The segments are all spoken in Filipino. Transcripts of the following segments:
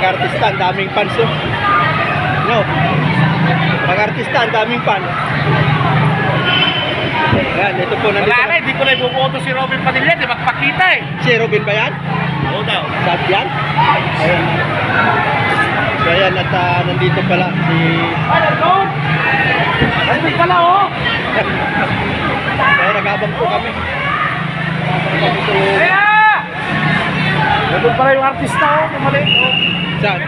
Pag-artista, ang daming fans, oh. No? Pag-artista, ang daming fan. Yan, ito po nandito. Wala na, hindi ko na ibuboto si Robin Padilla, di magpakita eh. Si Robin ba yan? Oo daw. Saan yan? Ayan. So ayan, at nandito pala si... Robin pala oh! Kaya nag-abang po kami. Kaya! Robin pala yung artista oh, kumali. Saan?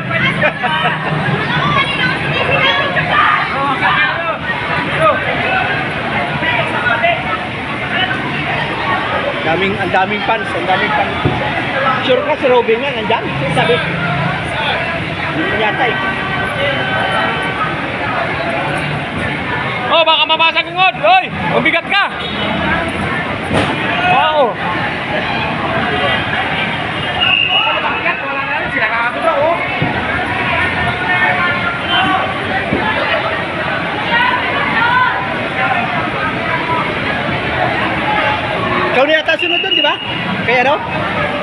Ang daming fans, ang daming fans. Sure ka si Robin nga, nandyan? Sabi. Hindi yata eh. Oh, baka mabasag ang ngod! Hoy! Mabigat ka! Wow! Wala na rin, sila nakakita oh! Ikaw na yata sunod doon, di ba? Kaya no?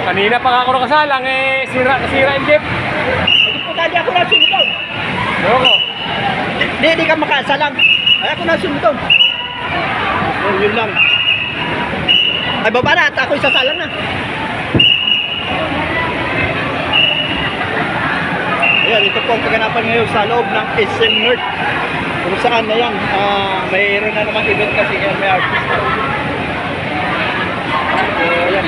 Kanina pa nga ako nakasalang eh, nasira yung jeep. Pagkakali ako na sunod doon. Loko. Di ka makasalang. Ay ako na sunod doon. Oh, yun lang. Ay baba na, at ako isasalang na. Ayan, ito po ang kaganapan ngayon sa loob ng SM North. Kung saan na yan, mayroon na naman event kasi may artist. So, ayan.